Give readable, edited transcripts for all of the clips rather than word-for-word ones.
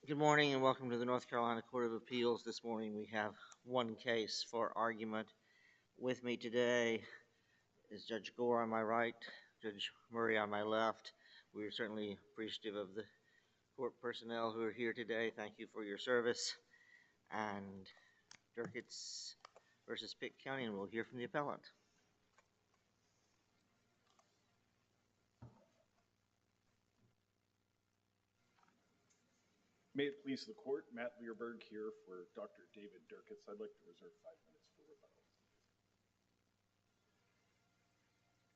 Good morning and welcome to the North Carolina Court of Appeals. This morning we have one case for argument. With me today is Judge Gore on my right, Judge Murray on my left. We are certainly appreciative of the court personnel who are here today. Thank you for your service. And Derkits versus Pitt County, and we'll hear from the appellant. May it please the court, Matt Learberg here for Dr. David Derkits. I'd like to reserve 5 minutes for rebuttal.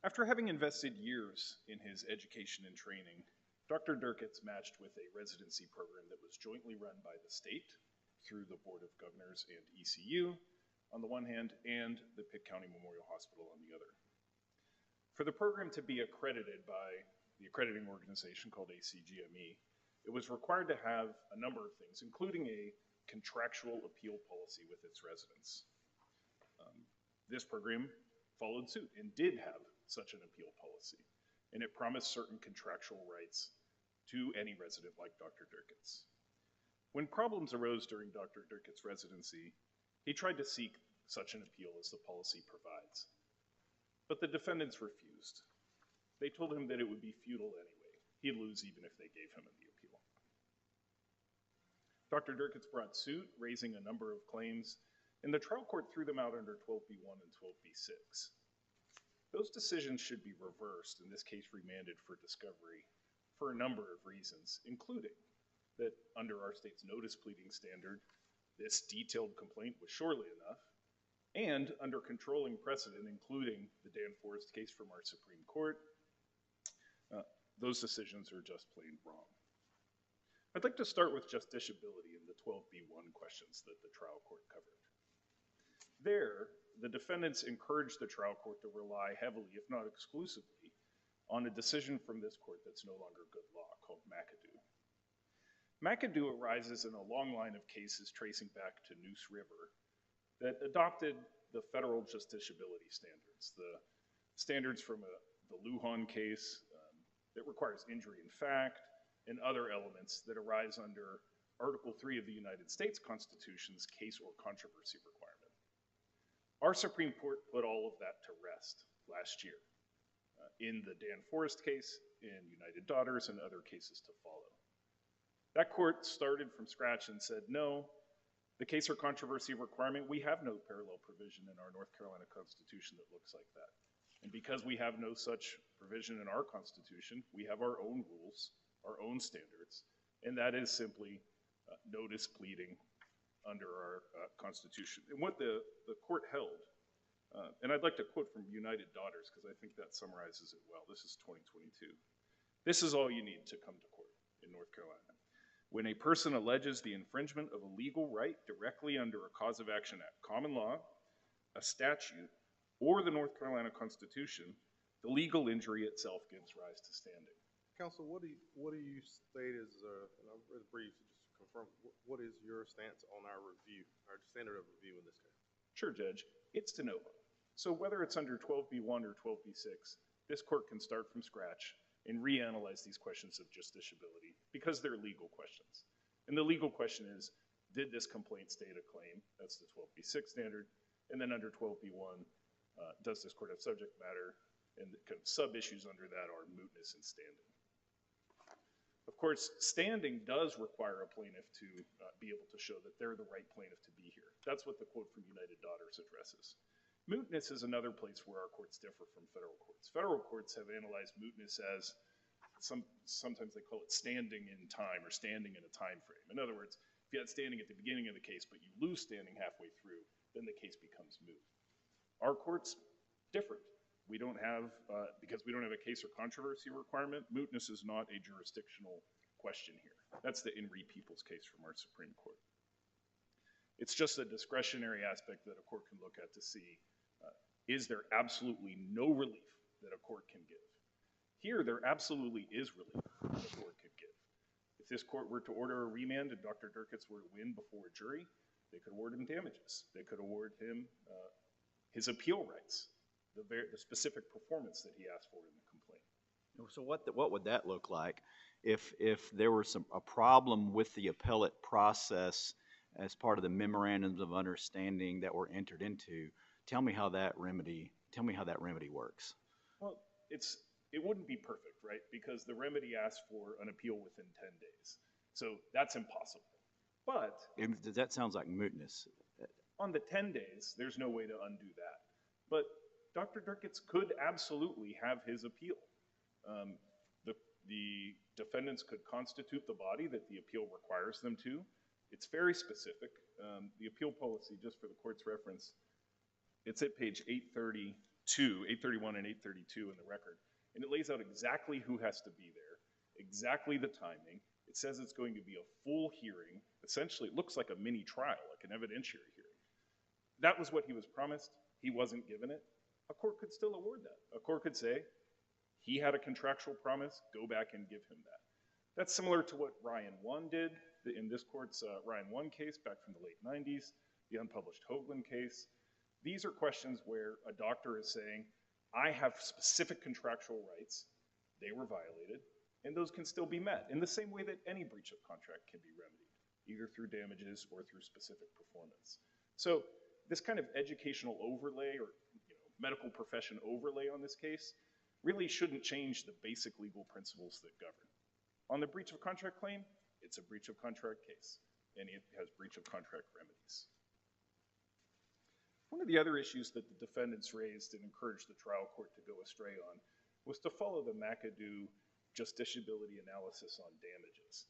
After having invested years in his education and training, Dr. Derkits matched with a residency program that was jointly run by the state through the Board of Governors and ECU on the one hand, and the Pitt County Memorial Hospital on the other. For the program to be accredited by the accrediting organization called ACGME, it was required to have a number of things, including a contractual appeal policy with its residents. This program followed suit and did have such an appeal policy, and it promised certain contractual rights to any resident like Dr. Derkits. When problems arose during Dr. Derkits' residency, he tried to seek such an appeal as the policy provides. But the defendants refused. They told him that it would be futile anyway. He'd lose even if they gave him the appeal. Dr. Derkits brought suit, raising a number of claims, and the trial court threw them out under 12b1 and 12b6. Those decisions should be reversed, in this case remanded for discovery, for a number of reasons, including that under our state's notice pleading standard, this detailed complaint was surely enough, and under controlling precedent, including the Dan Forrest case from our Supreme Court, those decisions are just plain wrong. I'd like to start with justiciability and the 12b1 questions that the trial court covered. There, the defendants encouraged the trial court to rely heavily, if not exclusively, on a decision from this court that's no longer good law called McAdoo. McAdoo arises in a long line of cases tracing back to Neuse River that adopted the federal justiciability standards, the standards from the Lujan case that requires injury in fact, and other elements that arise under Article 3 of the United States Constitution's case or controversy requirement. Our Supreme Court put all of that to rest last year in the Dan Forrest case, in United Daughters, and other cases to follow. That court started from scratch and said, no, the case or controversy requirement, we have no parallel provision in our North Carolina Constitution that looks like that. And because we have no such provision in our Constitution, we have our own rules, our own standards, and that is simply notice pleading under our Constitution. And what the court held, and I'd like to quote from United Daughters because I think that summarizes it well. This is 2022. This is all you need to come to court in North Carolina. When a person alleges the infringement of a legal right directly under a cause of action act, common law, a statute, or the North Carolina Constitution, the legal injury itself gives rise to standing. Counsel, what do you state is, and I'm really brief, just to confirm, what is your stance on our review, our standard of review in this case? Sure, Judge. It's de novo. So whether it's under 12b1 or 12b6, this court can start from scratch and reanalyze these questions of justiciability because they're legal questions. And the legal question is, did this complaint state a claim? That's the 12b6 standard. And then under 12b1, does this court have subject matter? And the kind of sub-issues under that are mootness and standing. Of course, standing does require a plaintiff to be able to show that they're the right plaintiff to be here. That's what the quote from United Daughters addresses. Mootness is another place where our courts differ from federal courts. Federal courts have analyzed mootness as, sometimes they call it standing in time or standing in a time frame. In other words, if you had standing at the beginning of the case, but you lose standing halfway through, then the case becomes moot. Our court's different. We don't have, because we don't have a case or controversy requirement, mootness is not a jurisdictional question here. That's the In Re Peoples case from our Supreme Court. It's just a discretionary aspect that a court can look at to see, is there absolutely no relief that a court can give? Here, there absolutely is relief that a court could give. If this court were to order a remand and Dr. Derkits were to win before a jury, they could award him damages. They could award him his appeal rights, the specific performance that he asked for in the complaint. So what would that look like if there was a problem with the appellate process as part of the memorandums of understanding that were entered into, tell me how that remedy works. Well, it wouldn't be perfect, right? Because the remedy asks for an appeal within 10 days. So that's impossible. But That sounds like mootness. on the 10 days, there's no way to undo that. But Dr. Derkits could absolutely have his appeal. The defendants could constitute the body that the appeal requires them to. It's very specific. The appeal policy, just for the court's reference, it's at page 831 and 832 in the record. And it lays out exactly who has to be there, exactly the timing. It says it's going to be a full hearing. Essentially, it looks like a mini trial, like an evidentiary hearing. That was what he was promised. He wasn't given it. A court could still award that. A court could say, he had a contractual promise, go back and give him that. That's similar to what Ryan 1 did in this court's Ryan 1 case back from the late 90s, the unpublished Hoagland case. These are questions where a doctor is saying, I have specific contractual rights, they were violated, and those can still be met in the same way that any breach of contract can be remedied, either through damages or through specific performance. So this kind of educational overlay or medical profession overlay on this case really shouldn't change the basic legal principles that govern. On the breach of contract claim, it's a breach of contract case, and it has breach of contract remedies. One of the other issues that the defendants raised and encouraged the trial court to go astray on was to follow the McAdoo justiciability analysis on damages.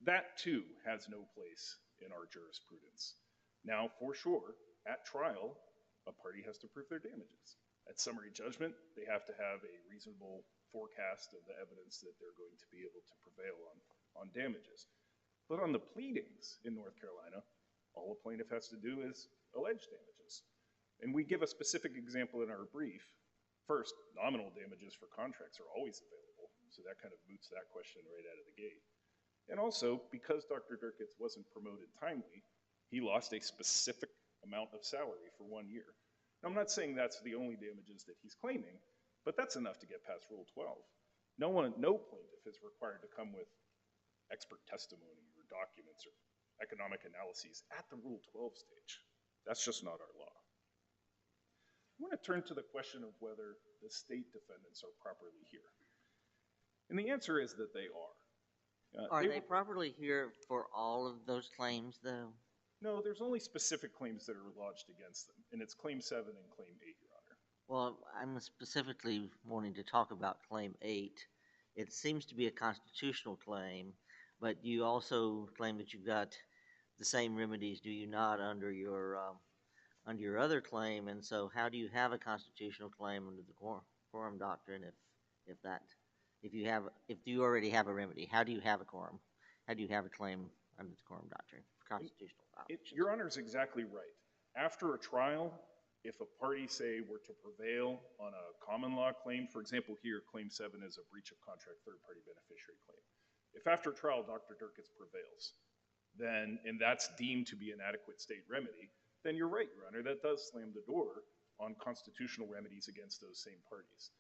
That too has no place in our jurisprudence. Now, for sure, at trial, a party has to prove their damages. At summary judgment, they have to have a reasonable forecast of the evidence that they're going to be able to prevail on damages. But on the pleadings in North Carolina, all a plaintiff has to do is allege damages. And we give a specific example in our brief. First, nominal damages for contracts are always available, so that kind of moots that question right out of the gate. And also, because Dr. Derkits wasn't promoted timely, he lost a specific amount of salary for 1 year. Now, I'm not saying that's the only damages that he's claiming, but that's enough to get past Rule 12. No plaintiff is required to come with expert testimony or documents or economic analyses at the Rule 12 stage. That's just not our law. I want to turn to the question of whether the state defendants are properly here. And the answer is that they are. Are they properly here for all of those claims, though? No, there's only specific claims that are lodged against them, and it's Claim 7 and Claim 8, Your Honor. Well, I'm specifically wanting to talk about Claim 8. It seems to be a constitutional claim, but you also claim that you've got the same remedies, do you not, under your other claim? And so, how do you have a constitutional claim under the quorum doctrine if you already have a remedy? How do you have a quorum? How do you have a claim under the quorum doctrine for constitutional violations? Your Honor is exactly right. After a trial, if a party, say, were to prevail on a common law claim, for example here, Claim 7 is a breach of contract third-party beneficiary claim. If after trial Dr. Derkits prevails, then, and that's deemed to be an adequate state remedy, then you're right, Your Honor, that does slam the door on constitutional remedies against those same parties.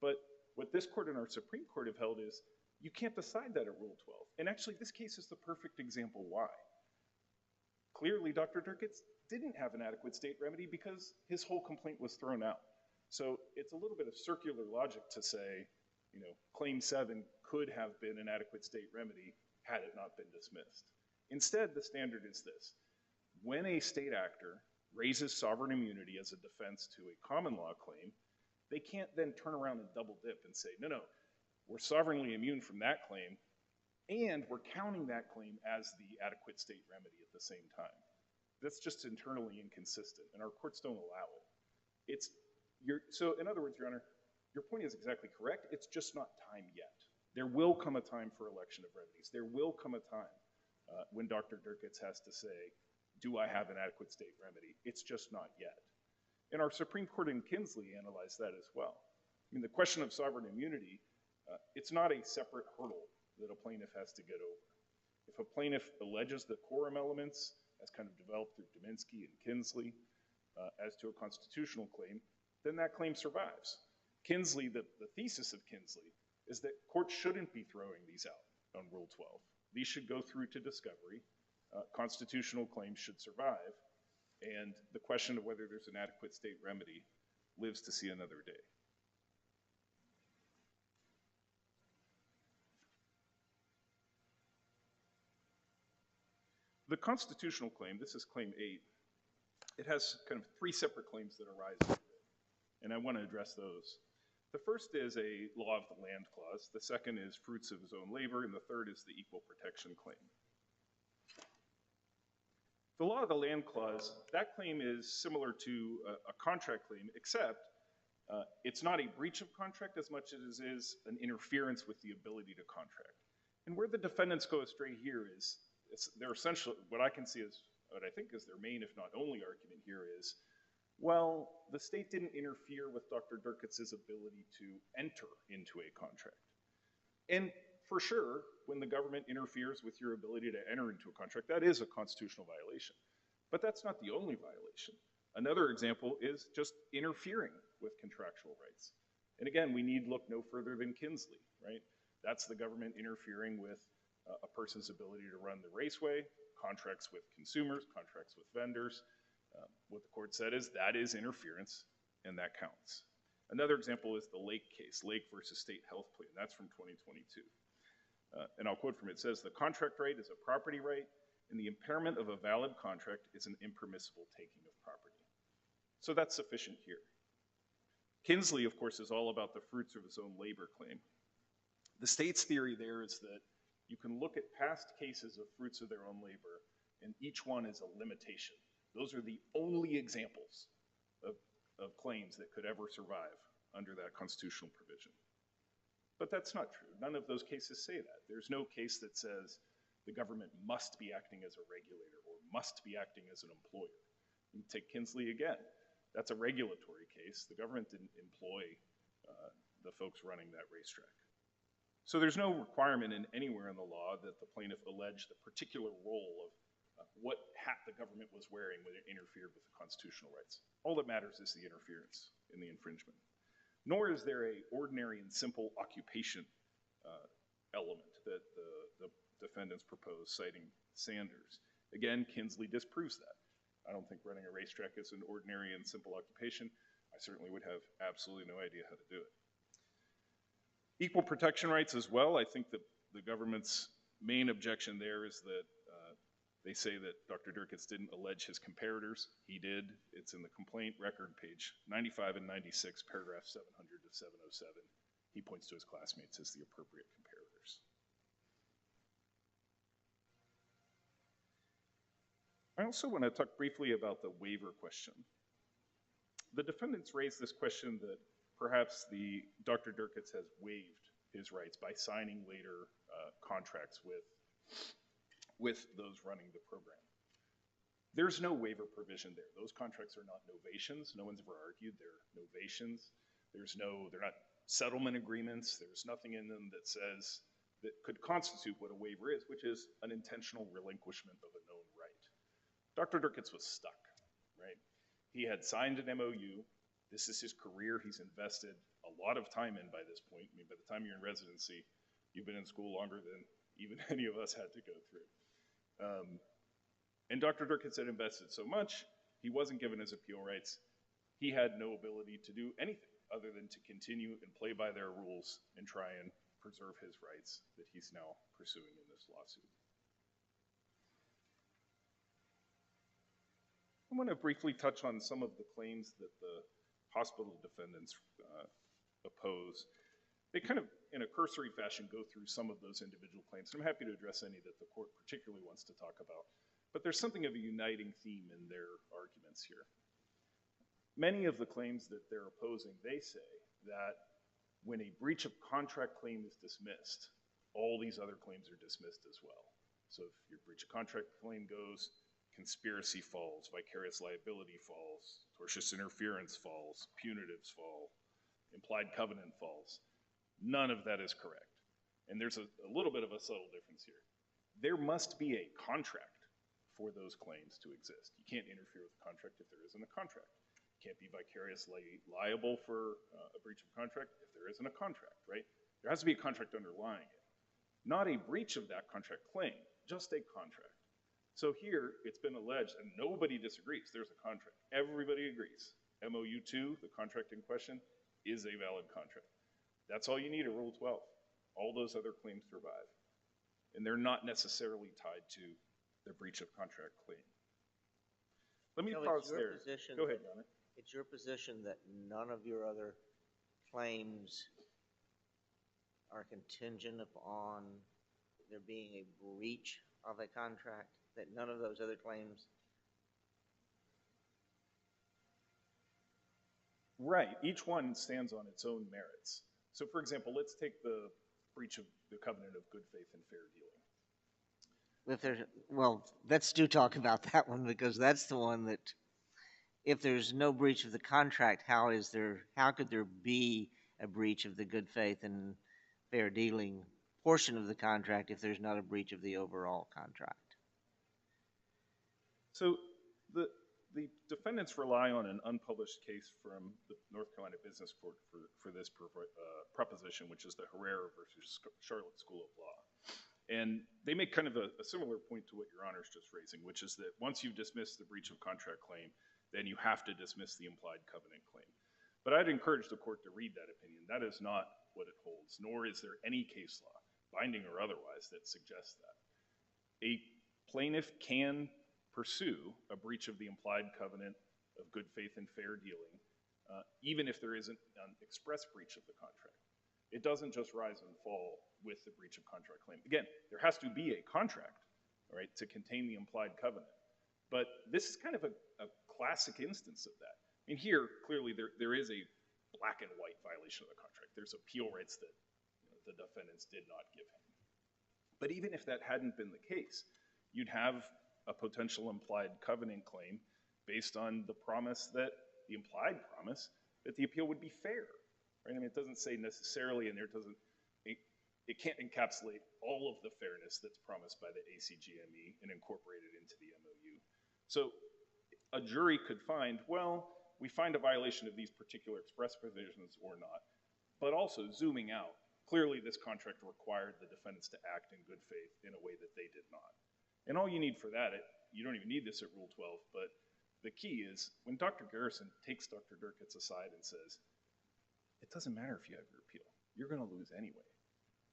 But what this court and our Supreme Court have held is you can't decide that at Rule 12. And actually, this case is the perfect example why. Clearly, Dr. Derkits didn't have an adequate state remedy because his whole complaint was thrown out. So it's a little bit of circular logic to say, Claim 7 could have been an adequate state remedy had it not been dismissed. Instead, the standard is this. When a state actor raises sovereign immunity as a defense to a common law claim, they can't then turn around and double dip and say, no, we're sovereignly immune from that claim, and we're counting that claim as the adequate state remedy at the same time. That's just internally inconsistent, and our courts don't allow it. So in other words, Your Honor, your point is exactly correct. It's just not time yet. There will come a time for election of remedies. There will come a time when Dr. Derkits has to say, do I have an adequate state remedy? It's just not yet. And our Supreme Court in Kinsley analyzed that as well. I mean, the question of sovereign immunity, it's not a separate hurdle that a plaintiff has to get over. If a plaintiff alleges the quorum elements, as kind of developed through Dominski and Kinsley, as to a constitutional claim, then that claim survives. Kinsley, the thesis of Kinsley, is that courts shouldn't be throwing these out on Rule 12. These should go through to discovery. Constitutional claims should survive, and the question of whether there's an adequate state remedy lives to see another day. The constitutional claim, this is claim 8, it has kind of 3 separate claims that arise out of it, and I want to address those. The first is a law of the land clause, the second is fruits of his own labor, and the third is the equal protection claim. The law of the land clause, that claim is similar to a contract claim, except it's not a breach of contract as much as it is an interference with the ability to contract. And where the defendants go astray here is, they're essentially, what I can see is, what I think is their main, if not only argument here is, well, the state didn't interfere with Dr. Derkits' ability to enter into a contract. And for sure, when the government interferes with your ability to enter into a contract, that is a constitutional violation. But that's not the only violation. Another example is just interfering with contractual rights. And again, we need look no further than Kinsley, right? That's the government interfering with a person's ability to run the raceway, contracts with consumers, contracts with vendors. What the court said is that is interference, and that counts. Another example is the Lake case, Lake versus State Health Plan. That's from 2022. And I'll quote from it. It says, "The contract right is a property right, and the impairment of a valid contract is an impermissible taking of property." So that's sufficient here. Kinsley, of course, is all about the fruits of his own labor claim. The state's theory there is that you can look at past cases of fruits of their own labor, and each one is a limitation. Those are the only examples of claims that could ever survive under that constitutional provision. But that's not true. None of those cases say that. There's no case that says the government must be acting as a regulator or must be acting as an employer. You take Kinsley again. That's a regulatory case. The government didn't employ the folks running that racetrack. So there's no requirement anywhere in the law that the plaintiff allege the particular role of what hat the government was wearing when it interfered with the constitutional rights. All that matters is the interference in the infringement. Nor is there a ordinary and simple occupation element that the defendants propose, citing Sanders. Again, Kinsley disproves that. I don't think running a racetrack is an ordinary and simple occupation. I certainly would have absolutely no idea how to do it. Equal protection rights as well. I think that the government's main objection there is that they say that Dr. Derkits didn't allege his comparators. He did. It's in the complaint record, page 95 and 96, paragraph 700 to 707. He points to his classmates as the appropriate comparators. I also want to talk briefly about the waiver question. The defendants raised this question that perhaps Dr. Derkits has waived his rights by signing later contracts with those running the program. There's no waiver provision there. Those contracts are not novations. No one's ever argued they're novations. They're not settlement agreements. There's nothing in them that says, that could constitute what a waiver is, which is an intentional relinquishment of a known right. Dr. Derkits was stuck, right? He had signed an MOU. This is his career. He's invested a lot of time in by this point. I mean, by the time you're in residency, you've been in school longer than even any of us had to go through. And Dr. Derkits had invested so much, he wasn't given his appeal rights. He had no ability to do anything other than to continue and play by their rules and try and preserve his rights that he's now pursuing in this lawsuit. I want to briefly touch on some of the claims that the hospital defendants oppose. They kind of, in a cursory fashion, go through some of those individual claims. I'm happy to address any that the court particularly wants to talk about. But there's something of a uniting theme in their arguments here. Many of the claims that they're opposing, they say that when a breach of contract claim is dismissed, all these other claims are dismissed as well. So if your breach of contract claim goes, conspiracy falls, vicarious liability falls, tortious interference falls, punitives fall, implied covenant falls. None of that is correct. And there's a little bit of a subtle difference here. There must be a contract for those claims to exist. You can't interfere with a contract if there isn't a contract. You can't be vicariously liable for a breach of contract if there isn't a contract, right? There has to be a contract underlying it. Not a breach of that contract claim, just a contract. So here, it's been alleged, and nobody disagrees, there's a contract. Everybody agrees. MOU 2, the contract in question, is a valid contract. That's all you need at Rule 12. All those other claims survive. And they're not necessarily tied to the breach of contract claim. Let me So pause there. Go ahead, Donna. It's your position that none of your other claims are contingent upon there being a breach of a contract, that none of those other claims? Right, each one stands on its own merits. So for example, let's take the breach of the covenant of good faith and fair dealing. Well, let's talk about that one, because that's the one that, if there's no breach of the contract, how could there be a breach of the good faith and fair dealing portion of the contract if there's not a breach of the overall contract? So the defendants rely on an unpublished case from the North Carolina Business Court for this proposition, which is the Herrera versus Charlotte School of Law. And they make kind of a similar point to what Your Honor's just raising, which is that once you've dismissed the breach of contract claim, then you have to dismiss the implied covenant claim. But I'd encourage the court to read that opinion. That is not what it holds, nor is there any case law, binding or otherwise, that suggests that. A plaintiff can pursue a breach of the implied covenant of good faith and fair dealing, even if there isn't an express breach of the contract. It doesn't just rise and fall with the breach of contract claim. Again, there has to be a contract, all right, to contain the implied covenant. But this is kind of a classic instance of that. I mean, here, clearly, there is a black and white violation of the contract. There's appeal rights that the defendants did not give him. But even if that hadn't been the case, you'd have a potential implied covenant claim based on the promise that, the implied promise, that the appeal would be fair. Right? I mean, it doesn't say necessarily, and it can't encapsulate all of the fairness that's promised by the ACGME and incorporate it into the MOU. So a jury could find, well, we find a violation of these particular express provisions or not, but also zooming out, clearly this contract required the defendants to act in good faith in a way that they did not. And all you need for that, you don't even need this at Rule 12, but the key is when Dr. Garrison takes Dr. Derkits aside and says, it doesn't matter if you have your appeal, you're gonna lose anyway.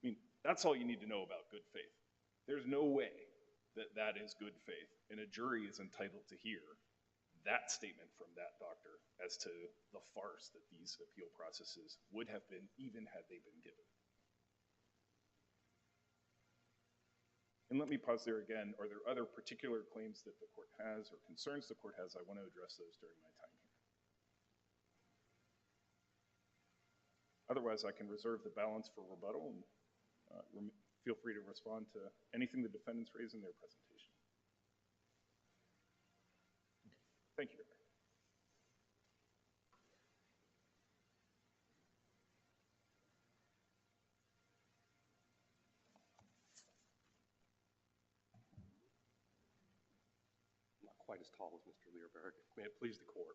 I mean, that's all you need to know about good faith. There's no way that that is good faith, and a jury is entitled to hear that statement from that doctor as to the farce that these appeal processes would have been, even had they been given. And let me pause there again. Are there other particular claims that the court has or concerns the court has? I want to address those during my time here. Otherwise, I can reserve the balance for rebuttal and feel free to respond to anything the defendants raise in their presentation. Thank you. Not quite as tall as Mr. Learberg. May it please the court.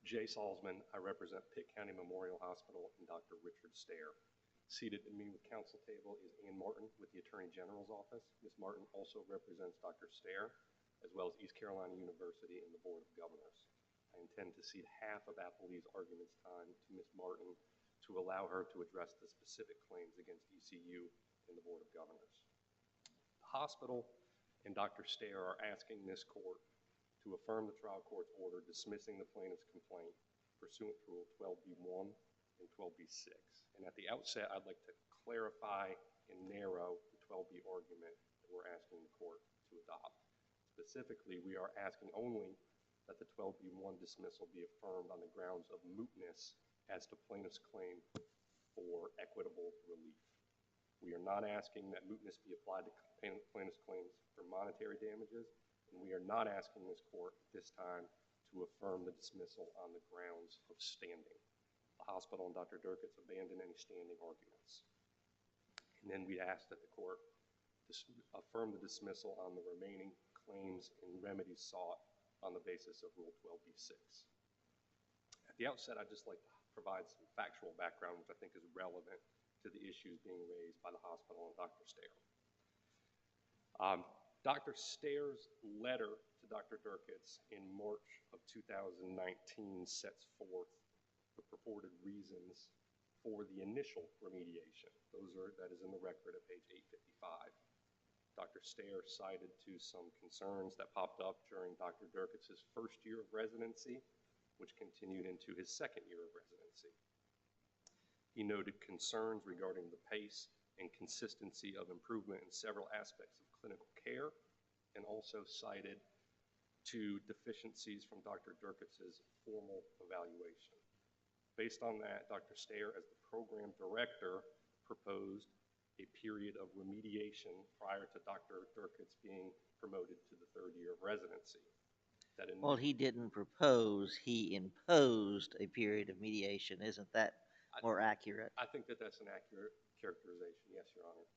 Jay Salzman, I represent Pitt County Memorial Hospital, and Dr. Richard Stair. Seated at me with counsel table is Ann Martin with the Attorney General's office. Ms. Martin also represents Dr. Stair, as well as East Carolina University and the Board of Governors. I intend to cede half of Appleby's arguments time to Ms. Martin to allow her to address the specific claims against ECU and the Board of Governors. The hospital and Dr. Stair are asking this court to affirm the trial court's order dismissing the plaintiff's complaint pursuant to Rule 12b-1 and 12b-6. And at the outset, I'd like to clarify and narrow the 12b argument that we're asking the court to adopt. Specifically, we are asking only that the 12b-1 dismissal be affirmed on the grounds of mootness as to plaintiff's claim for equitable relief. We are not asking that mootness be applied to plaintiff's claims for monetary damages, and we are not asking this court at this time to affirm the dismissal on the grounds of standing. The hospital and Dr. Derkits abandon any standing arguments. And then we ask that the court affirm the dismissal on the remaining claims and remedies sought on the basis of Rule 12b-6. At the outset, I'd just like to provide some factual background, which I think is relevant to the issues being raised by the hospital and Dr. Stair. Dr. Stair's letter to Dr. Derkits in March of 2019 sets forth the purported reasons for the initial remediation. That is in the record at page 855. Dr. Stair cited to some concerns that popped up during Dr. Derkits' first year of residency, which continued into his second year of residency. He noted concerns regarding the pace and consistency of improvement in several aspects of clinical care, and also cited to deficiencies from Dr. Derkits' formal evaluation. Based on that, Dr. Stair, as the program director, proposed a period of remediation prior to Dr. Derkits being promoted to the third year of residency. Well, he didn't propose, he imposed a period of mediation. Isn't that more accurate? I think that that's an accurate characterization, yes, Your Honor.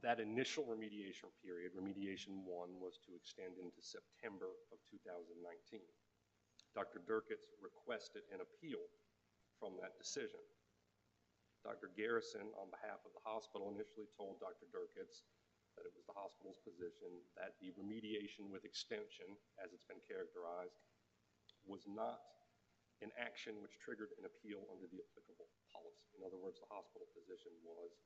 That initial remediation period, remediation 1, was to extend into September of 2019. Dr. Derkits requested an appeal from that decision. Dr. Garrison, on behalf of the hospital, initially told Dr. Derkits that it was the hospital's position that the remediation with extension, as it's been characterized, was not an action which triggered an appeal under the applicable policy. In other words, the hospital position was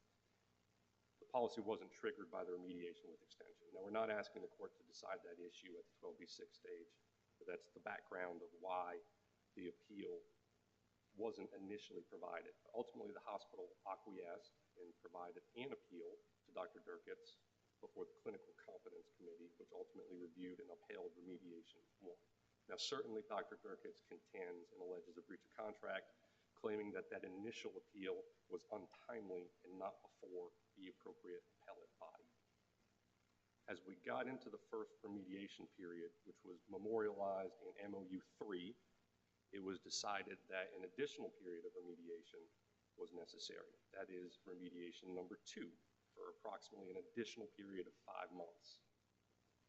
the policy wasn't triggered by the remediation with extension. Now, we're not asking the court to decide that issue at the 12B6 stage, but that's the background of why the appeal wasn't initially provided. But ultimately, the hospital acquiesced and provided an appeal to Dr. Derkits before the Clinical Competence Committee, which ultimately reviewed and upheld remediation 1. Now, certainly Dr. Derkits contends and alleges a breach of contract, claiming that that initial appeal was untimely and not before the appropriate appellate body. As we got into the first remediation period, which was memorialized in MOU 3, it was decided that an additional period of remediation was necessary. That is remediation number 2 for approximately an additional period of 5 months.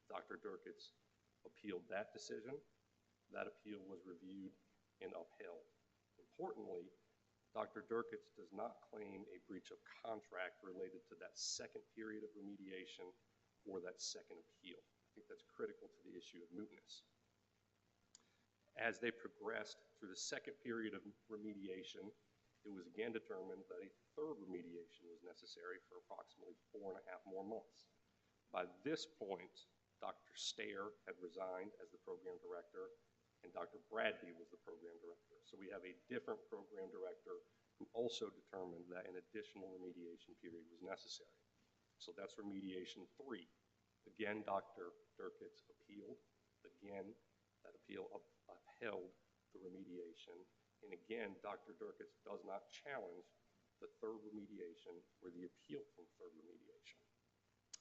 Dr. Derkits appealed that decision. That appeal was reviewed and upheld. Importantly, Dr. Derkits does not claim a breach of contract related to that second period of remediation or that second appeal. I think that's critical to the issue of mootness. As they progressed through the second period of remediation, it was again determined that a third remediation was necessary for approximately 4.5 more months. By this point, Dr. Stair had resigned as the program director, and Dr. Bradby was the program director. So we have a different program director who also determined that an additional remediation period was necessary. So that's remediation 3. Again, Dr. Derkits appealed. Again, that appeal upheld the remediation. And again, Dr. Derkits does not challenge the third remediation or the appeal from third remediation.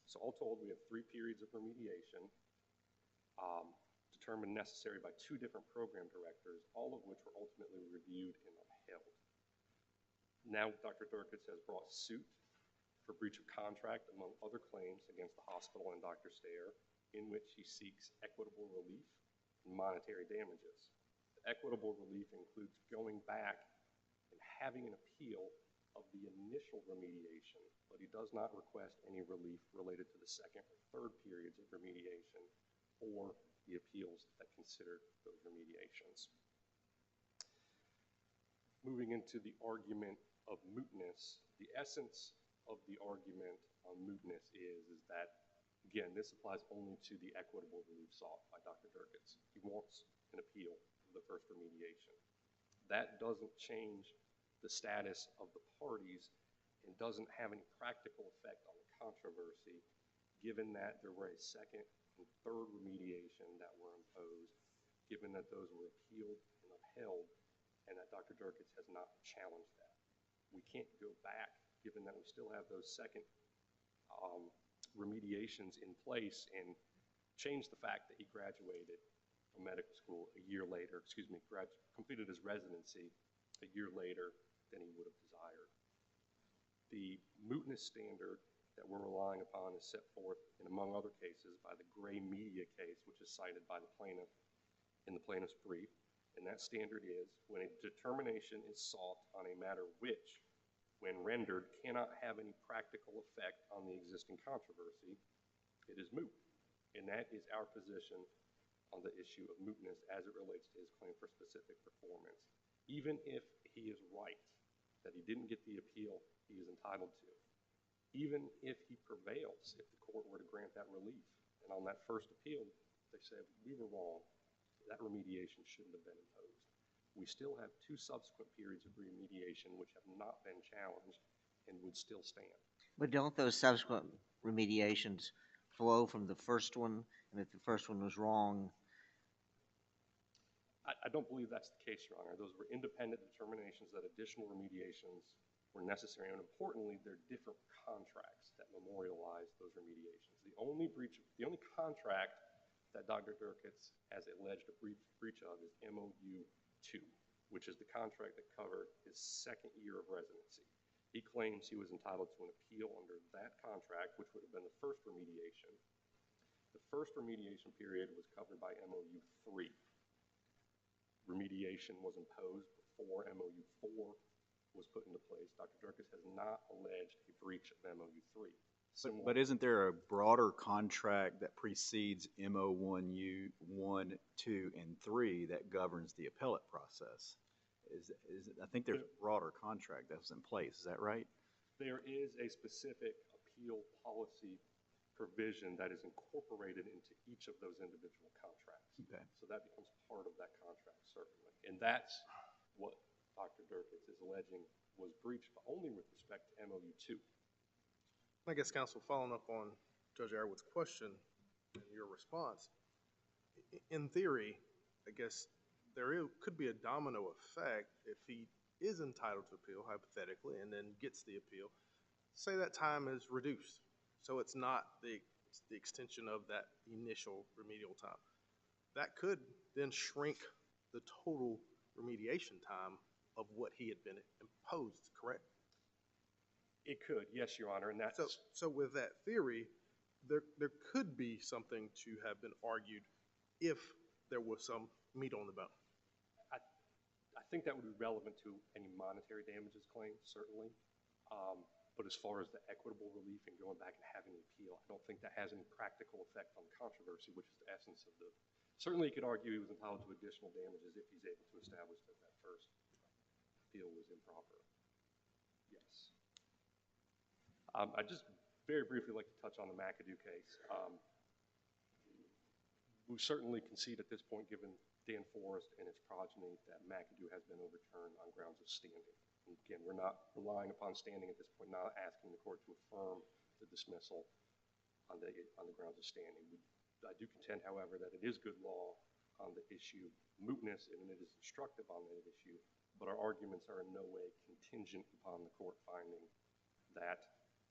So all told, we have 3 periods of remediation determined necessary by 2 different program directors, all of which were ultimately reviewed and upheld. Now Dr. Derkits has brought suit for breach of contract, among other claims, against the hospital and Dr. Stair, in which he seeks equitable relief and monetary damages. The equitable relief includes going back and having an appeal of the initial remediation, but he does not request any relief related to the second or third periods of remediation or the appeals that consider those remediations. Moving into the argument of mootness, the essence of the argument on mootness is that, again, this applies only to the equitable relief sought by Dr. Derkits. He wants an appeal of the first remediation. That doesn't change the status of the parties and doesn't have any practical effect on the controversy, given that there were a second and third remediation that were imposed, given that those were appealed and upheld, and that Dr. Derkits has not challenged that. We can't go back, given that we still have those second remediations in place, and change the fact that he graduated from medical school a year later, completed his residency a year later than he would have desired. The mootness standard that we're relying upon is set forth, in among other cases, by the Gray Media case, which is cited by the plaintiff in the plaintiff's brief, And that standard is when a determination is sought on a matter which, when rendered, cannot have any practical effect on the existing controversy, it is moot. And that is our position on the issue of mootness as it relates to his claim for specific performance. Even if he is right that he didn't get the appeal he is entitled to, even if he prevails, if the court were to grant that relief, and on that first appeal they said we were wrong, that remediation shouldn't have been imposed. We still have 2 subsequent periods of remediation which have not been challenged and would still stand. But don't those subsequent remediations flow from the first one? And if the first one was wrong, I don't believe that's the case, Your Honor. Those were independent determinations that additional remediations were necessary, and importantly, they're different contracts that memorialize those remediations. The only contract that Dr. Derkits has alleged a breach of is MOU 2, which is the contract that covered his 2nd year of residency. He claims he was entitled to an appeal under that contract, which would have been the first remediation. The first remediation period was covered by MOU 3. Remediation was imposed before MOU 4 was put into place. Dr. Derkits has not alleged a breach of MOU 3. But isn't there a broader contract that precedes MO1, 1, 2, and 3 that governs the appellate process? I think there's a broader contract that was in place. Is that right? There is a specific appeal policy provision that is incorporated into each of those individual contracts. Okay. So that becomes part of that contract, certainly. And that's what Dr. Derkits is alleging was breached, but only with respect to MOU 2. I guess, counsel, following up on Judge Arwood's question and your response, in theory, I guess there could be a domino effect if he is entitled to appeal, hypothetically, and then gets the appeal. Say that time is reduced, so it's not the extension of that initial remedial time. That could then shrink the total remediation time of what he had been imposed, correct? It could, yes, Your Honor, and that's... So with that theory, there could be something to have been argued if there was some meat on the bone. I think that would be relevant to any monetary damages claim, certainly. But as far as the equitable relief and going back and having an appeal, I don't think that has any practical effect on controversy, which is the essence of the... Certainly, he could argue he was entitled to additional damages if he's able to establish that that first appeal was improper. Yes. I'd just very briefly like to touch on the McAdoo case. We certainly concede at this point, given Dan Forrest and his progeny, that McAdoo has been overturned on grounds of standing. And again, we're not relying upon standing at this point, not asking the court to affirm the dismissal on the grounds of standing. I do contend, however, that it is good law on the issue of mootness, and it is instructive on that issue, but our arguments are in no way contingent upon the court finding that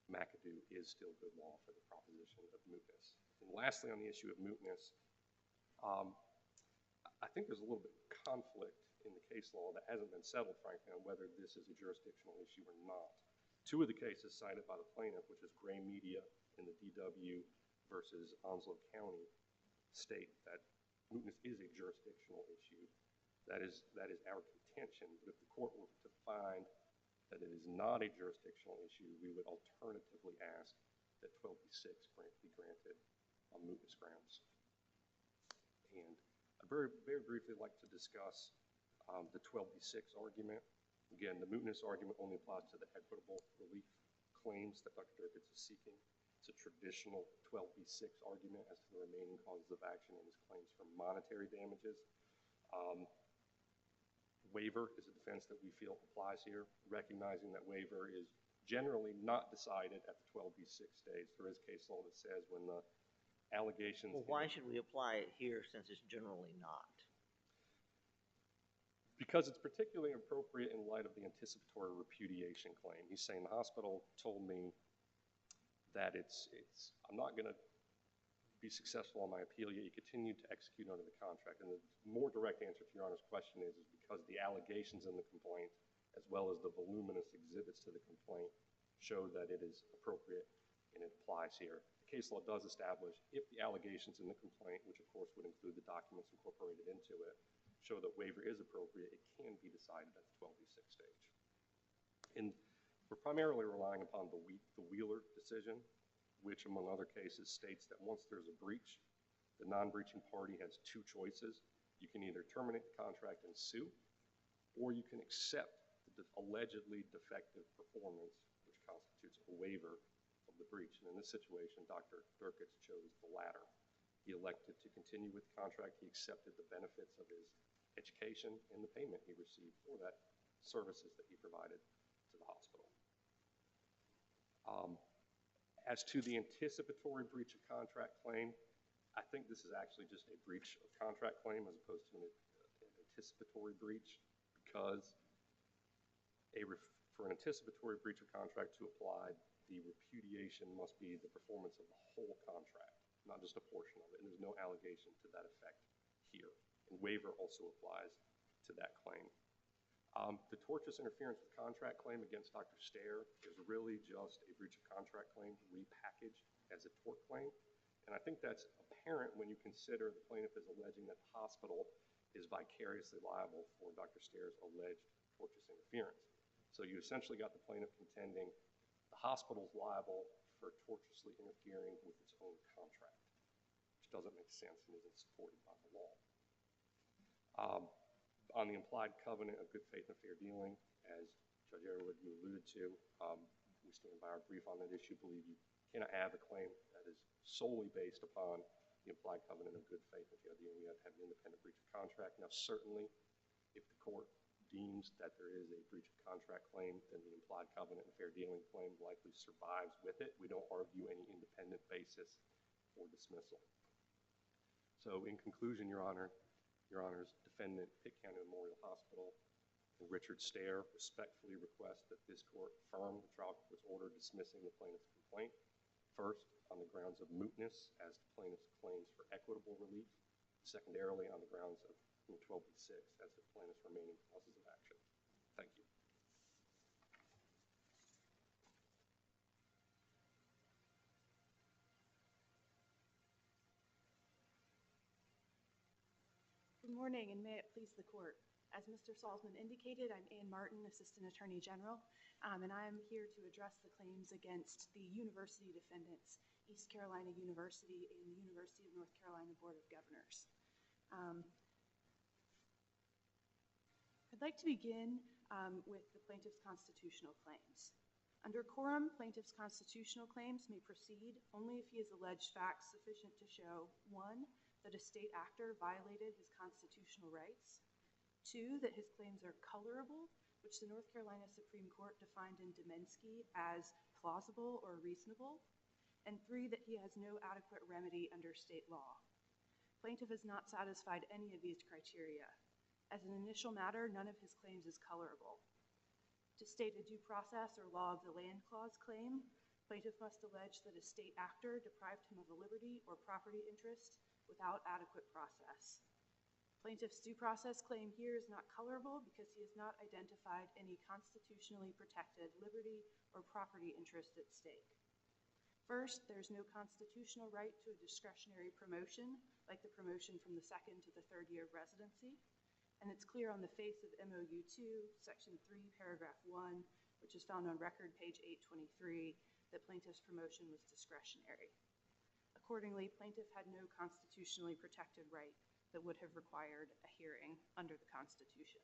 McAdoo is still good law for the proposition of mootness. And lastly, on the issue of mootness, I think there's a little bit of conflict in the case law that hasn't been settled, frankly, on whether this is a jurisdictional issue or not. 2 of the cases cited by the plaintiff, which is Gray Media in the DW versus Onslow County, state that mootness is a jurisdictional issue. That is our contention. But if the court were to find that it is not a jurisdictional issue, we would alternatively ask that 12b-6 be granted on mootness grounds. And I'd very briefly like to discuss the 12b-6 argument. Again, the mootness argument only applies to the equitable relief claims that Dr. Derkits is seeking. It's a traditional 12b-6 argument as to the remaining causes of action and his claims for monetary damages. Waiver is a defense that we feel applies here, recognizing that waiver is generally not decided at the 12b-6 stage. There is case law that says when the allegations... Well, why should we apply it here since it's generally not? Because it's particularly appropriate in light of the anticipatory repudiation claim. He's saying the hospital told me that I'm not going to be successful on my appeal, yet you continue to execute under the contract. And the more direct answer to Your Honor's question is because the allegations in the complaint, as well as the voluminous exhibits to the complaint, show that it is appropriate and it applies here. The case law does establish if the allegations in the complaint, which of course would include the documents incorporated into it, show that waiver is appropriate, it can be decided at the 12B6 stage. And we're primarily relying upon the Wheeler decision, which among other cases states that once there's a breach, the non-breaching party has two choices. You can either terminate the contract and sue, or you can accept the allegedly defective performance, which constitutes a waiver of the breach. And in this situation, Dr. Derkits chose the latter. He elected to continue with the contract. He accepted the benefits of his education and the payment he received for that services that he provided to the hospital. As to the anticipatory breach of contract claim, I think this is actually just a breach of contract claim as opposed to an anticipatory breach, because for an anticipatory breach of contract to apply, the repudiation must be the performance of the whole contract, not just a portion of it, and there's no allegation to that effect here. And waiver also applies to that claim. The tortious interference with contract claim against Dr. Stair is really just a breach of contract claim repackaged as a tort claim. And I think that's apparent when you consider the plaintiff is alleging that the hospital is vicariously liable for Dr. Stair's alleged tortious interference. So you essentially got the plaintiff contending the hospital's liable for tortiously interfering with its own contract, which doesn't make sense and isn't supported by the law. On the implied covenant of good faith and fair dealing, as Judge Arrowood, you alluded to, we stand by our brief on that issue, believe you cannot have a claim that is solely based upon the implied covenant of good faith and fair dealing. You have to have an independent breach of contract. Now, certainly, if the court deems that there is a breach of contract claim, then the implied covenant and fair dealing claim likely survives with it. We don't argue any independent basis for dismissal. So, in conclusion, Your Honors, defendant Pitt County Memorial Hospital and Richard Stair respectfully request that this court affirm the trial court's order dismissing the plaintiff's complaint, first on the grounds of mootness as to plaintiff's claims for equitable relief, secondarily on the grounds of Rule 12b-6 as to plaintiff's remaining causes of action. Thank you. Good morning, and may it please the court. As Mr. Salzman indicated, I'm Ann Martin, Assistant Attorney General, and I am here to address the claims against the university defendants, East Carolina University and the University of North Carolina Board of Governors. I'd like to begin with the plaintiff's constitutional claims. Under quorum, plaintiff's constitutional claims may proceed only if he has alleged facts sufficient to show, 1, that a state actor violated his constitutional rights, 2, that his claims are colorable, which the North Carolina Supreme Court defined in Dimensky as plausible or reasonable, and 3, that he has no adequate remedy under state law. Plaintiff has not satisfied any of these criteria. As an initial matter, none of his claims is colorable. To state a due process or law of the land clause claim, plaintiff must allege that a state actor deprived him of a liberty or property interest without adequate process. Plaintiff's due process claim here is not colorable because he has not identified any constitutionally protected liberty or property interest at stake. First, there's no constitutional right to a discretionary promotion, like the promotion from the second to the third year of residency, and it's clear on the face of MOU 2, Section 3, Paragraph 1, which is found on record page 823, that plaintiff's promotion was discretionary. Accordingly, plaintiff had no constitutionally protected right that would have required a hearing under the Constitution.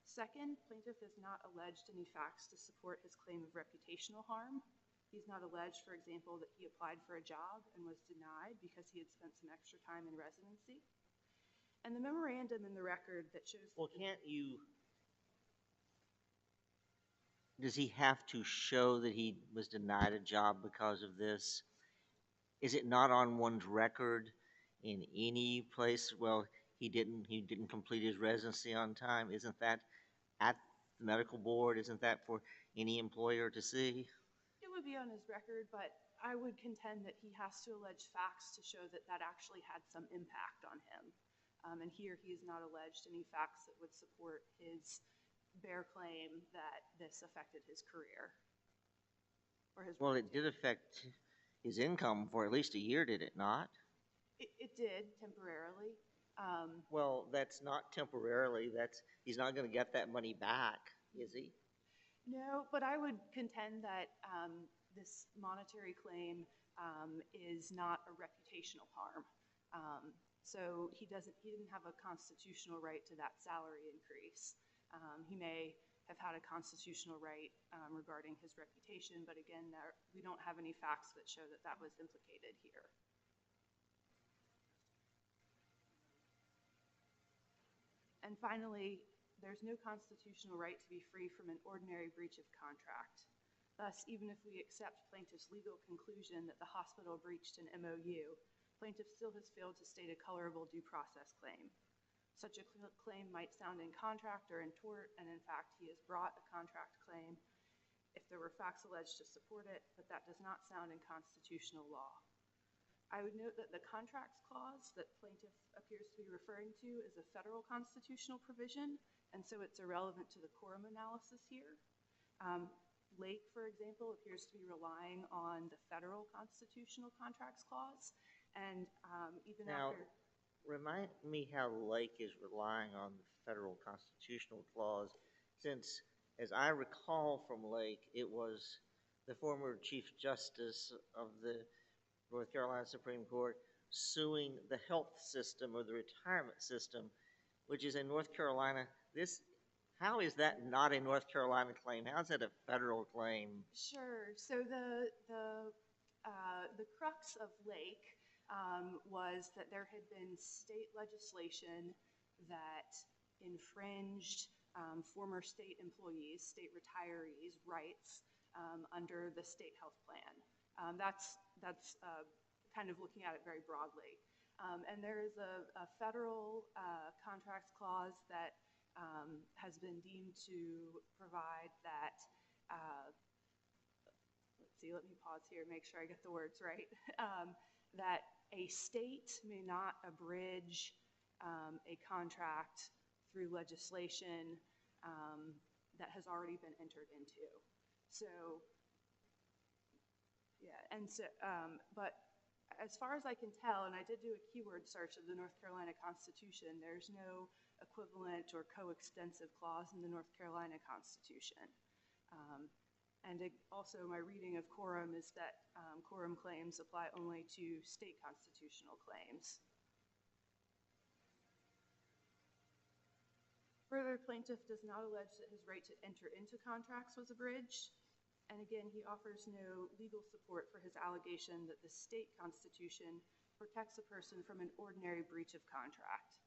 Second, plaintiff has not alleged any facts to support his claim of reputational harm. He's not alleged, for example, that he applied for a job and was denied because he had spent some extra time in residency. And the memorandum in the record that shows... Well, does he have to show that he was denied a job because of this? Is it not on one's record in any place? Well, he didn't complete his residency on time. Isn't that at the medical board? Isn't that for any employer to see? It would be on his record, but I would contend that he has to allege facts to show that that actually had some impact on him. And here he has not alleged any facts that would support his bare claim that this affected his career. Or his Well, it did affect his income for at least a year, did it not? It did, temporarily. Well, that's not temporarily, he's not gonna get that money back, is he? No, but I would contend that this monetary claim is not a reputational harm. So he didn't have a constitutional right to that salary increase. He may have had a constitutional right regarding his reputation, but again, we don't have any facts that show that that was implicated here. And finally, there's no constitutional right to be free from an ordinary breach of contract. Thus, even if we accept plaintiff's legal conclusion that the hospital breached an MOU, plaintiff still has failed to state a colorable due process claim. Such a claim might sound in contract or in tort, and in fact, he has brought a contract claim if there were facts alleged to support it, but that does not sound in constitutional law. I would note that the contracts clause that plaintiff appears to be referring to is a federal constitutional provision, and so it's irrelevant to the quorum analysis here. Lake, for example, appears to be relying on the federal constitutional contracts clause, and even Now, after... remind me how Lake is relying on the federal constitutional clause, since, as I recall from Lake, it was the former Chief Justice of the North Carolina Supreme Court suing the health system or the retirement system, which is in North Carolina. How is that not a North Carolina claim? How is it a federal claim? Sure. So the crux of Lake was that there had been state legislation that infringed former state employees, state retirees' rights under the state health plan. That's kind of looking at it very broadly. And there is a federal contracts clause that has been deemed to provide that, let me pause here, make sure I get the words right, that a state may not abridge a contract through legislation that has already been entered into. So, yeah, and so, but as far as I can tell, and I did do a keyword search of the North Carolina Constitution, there's no equivalent or coextensive clause in the North Carolina Constitution. Also, my reading of quorum is that quorum claims apply only to state constitutional claims. Further, plaintiff does not allege that his right to enter into contracts was abridged. And again, he offers no legal support for his allegation that the state constitution protects a person from an ordinary breach of contract.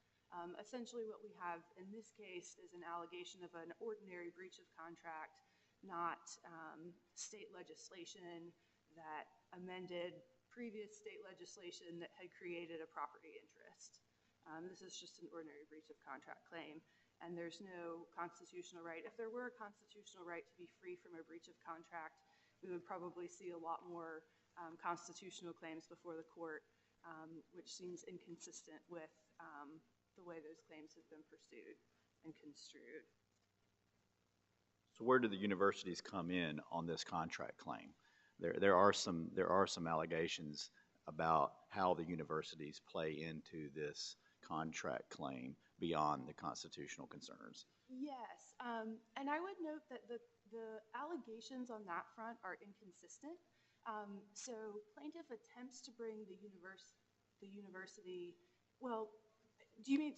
Essentially, what we have in this case is an allegation of an ordinary breach of contract, not state legislation that amended previous state legislation that had created a property interest. This is just an ordinary breach of contract claim, and there's no constitutional right. If there were a constitutional right to be free from a breach of contract, we would probably see a lot more constitutional claims before the court, which seems inconsistent with the way those claims have been pursued and construed. So where do the universities come in on this contract claim? There are some allegations about how the universities play into this contract claim beyond the constitutional concerns. Yes, and I would note that the allegations on that front are inconsistent. So plaintiff attempts to bring the university, well, do you mean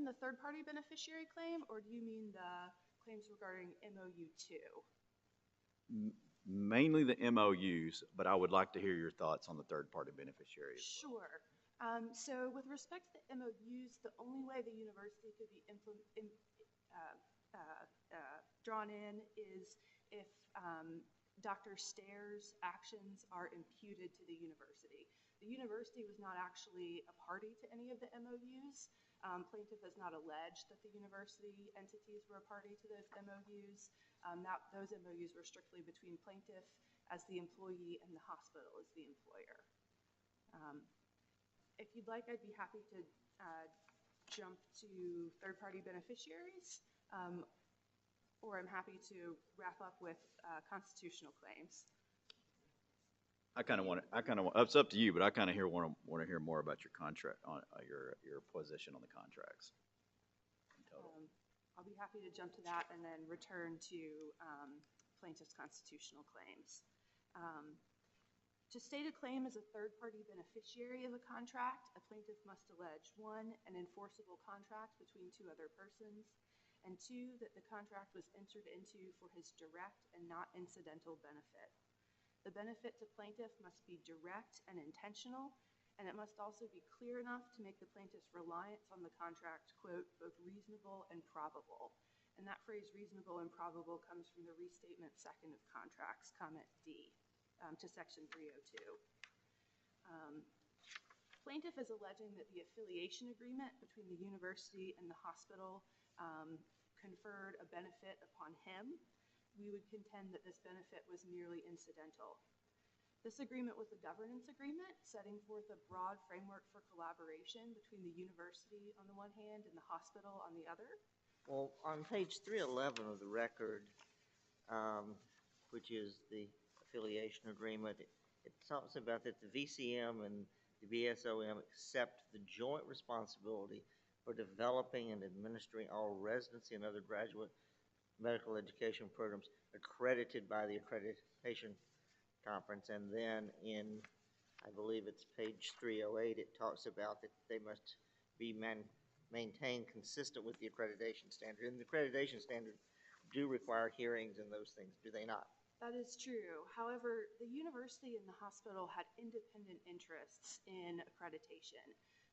the third-party beneficiary claim, or do you mean the claims regarding MOU 2? Mainly the MOUs, but I would like to hear your thoughts on the third-party beneficiaries. Sure. So with respect to the MOUs, the only way the university could be drawn in is if Dr. Stair's actions are imputed to the university. The university was not actually a party to any of the MOUs. Plaintiff has not alleged that the university entities were a party to those MOUs. Those MOUs were strictly between plaintiff as the employee and the hospital as the employer. If you'd like, I'd be happy to jump to third-party beneficiaries, or I'm happy to wrap up with constitutional claims. it's up to you, but I kind of want to hear more about your contract, on your position on the contracts in total. I'll be happy to jump to that and then return to plaintiff's constitutional claims. To state a claim as a third-party beneficiary of a contract, a plaintiff must allege, 1, an enforceable contract between 2 other persons, and 2, that the contract was entered into for his direct and not incidental benefit. The benefit to plaintiff must be direct and intentional, and it must also be clear enough to make the plaintiff's reliance on the contract, quote, both reasonable and probable. And that phrase reasonable and probable comes from the restatement second of contracts, comment D, to section 302. Plaintiff is alleging that the affiliation agreement between the university and the hospital conferred a benefit upon him. We would contend that this benefit was merely incidental. This agreement was a governance agreement setting forth a broad framework for collaboration between the university on the one hand and the hospital on the other. Well, on page 311 of the record, which is the affiliation agreement, it talks about that the VCM and the BSOM accept the joint responsibility for developing and administering all residency and other graduate medical education programs accredited by the accreditation conference. And then in, I believe it's page 308, it talks about that they must be maintained consistent with the accreditation standard. And the accreditation standard do require hearings and those things, do they not? That is true. However, the university and the hospital had independent interests in accreditation.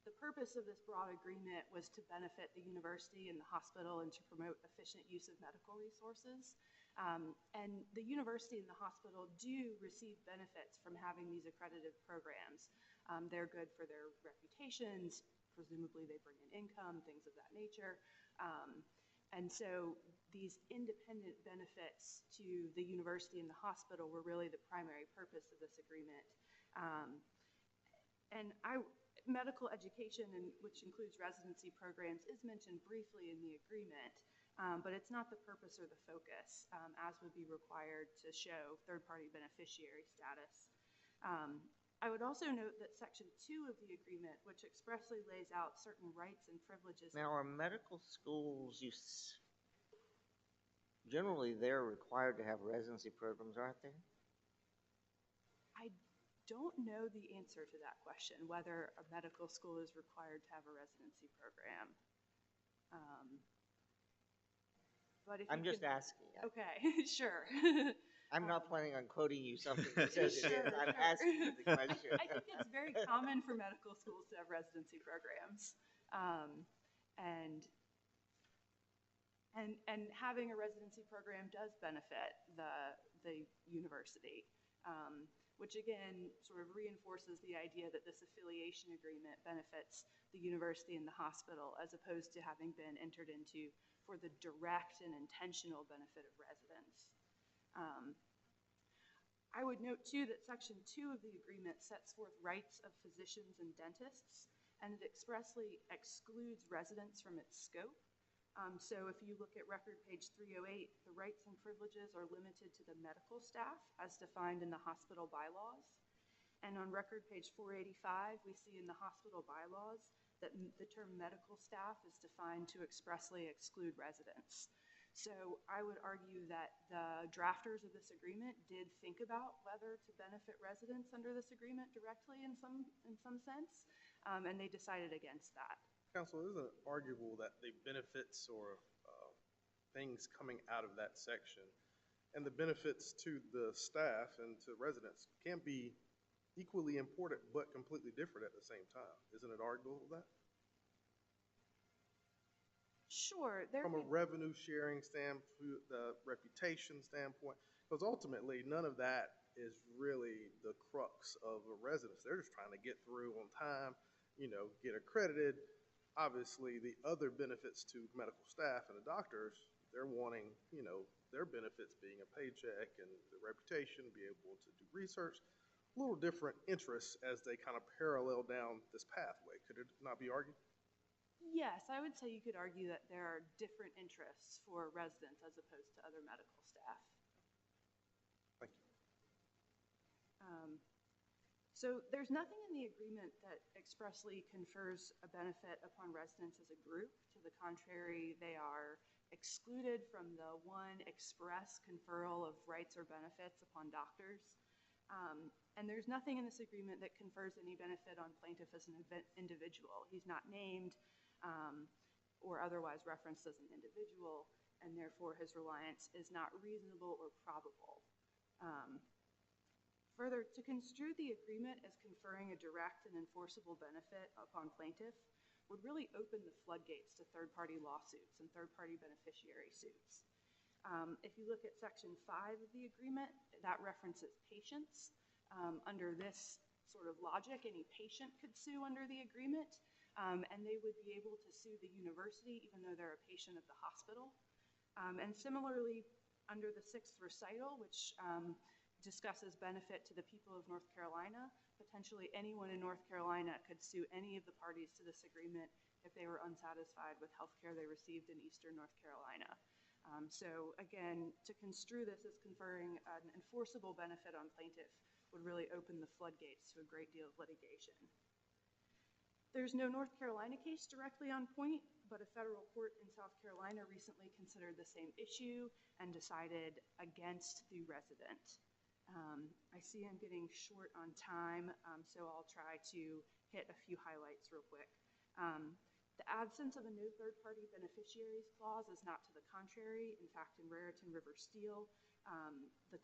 The purpose of this broad agreement was to benefit the university and the hospital and to promote efficient use of medical resources. And the university and the hospital do receive benefits from having these accredited programs. They're good for their reputations. Presumably they bring in income, things of that nature. And so these independent benefits to the university and the hospital were really the primary purpose of this agreement. Medical education, which includes residency programs, is mentioned briefly in the agreement, but it's not the purpose or the focus, as would be required to show third-party beneficiary status. I would also note that Section 2 of the agreement, which expressly lays out certain rights and privileges. Now, are medical schools, generally they're required to have residency programs, aren't they? I don't know the answer to that question, whether a medical school is required to have a residency program. But if I'm just asking. Okay, sure. I'm not planning on quoting you something that says it is. Sure, I'm sure. asking you the question. I think it's very common for medical schools to have residency programs. And having a residency program does benefit the university, which again sort of reinforces the idea that this affiliation agreement benefits the university and the hospital as opposed to having been entered into for the direct and intentional benefit of residents. I would note too that Section 2 of the agreement sets forth rights of physicians and dentists, and it expressly excludes residents from its scope. So if you look at record page 308, the rights and privileges are limited to the medical staff as defined in the hospital bylaws. And on record page 485, we see in the hospital bylaws that the term medical staff is defined to expressly exclude residents. So I would argue that the drafters of this agreement did think about whether to benefit residents under this agreement directly in some sense, and they decided against that. Counsel, isn't it arguable that the benefits or things coming out of that section and the benefits to the staff and to residents can be equally important but completely different at the same time? Isn't it arguable that? Sure. From a revenue sharing standpoint, the reputation standpoint, because ultimately none of that is really the crux of a residence. They're just trying to get through on time, get accredited. Obviously, the other benefits to medical staff and the doctors, they're wanting, their benefits being a paycheck and the reputation, be able to do research, a little different interests as they kind of parallel down this pathway. Could it not be argued? Yes, I would say you could argue that there are different interests for residents as opposed to other medical staff. Thank you. So there's nothing in the agreement that expressly confers a benefit upon residents as a group. To the contrary, they are excluded from the one express conferral of rights or benefits upon doctors. And there's nothing in this agreement that confers any benefit on plaintiff as an individual. He's not named or otherwise referenced as an individual, and therefore his reliance is not reasonable or probable. Further, to construe the agreement as conferring a direct and enforceable benefit upon plaintiff would really open the floodgates to third-party lawsuits and third-party beneficiary suits. If you look at Section 5 of the agreement, that references patients. Under this sort of logic, any patient could sue under the agreement, and they would be able to sue the university even though they're a patient of the hospital. And similarly, under the 6th recital, which discusses benefit to the people of North Carolina, potentially anyone in North Carolina could sue any of the parties to this agreement if they were unsatisfied with health care they received in Eastern North Carolina. So again, to construe this as conferring an enforceable benefit on plaintiff would really open the floodgates to a great deal of litigation. There's no North Carolina case directly on point, but a federal court in South Carolina recently considered the same issue and decided against the resident. I see I'm getting short on time, so I'll try to hit a few highlights real quick. The absence of a no third-party beneficiaries clause is not to the contrary. In fact, in Raritan River Steel, the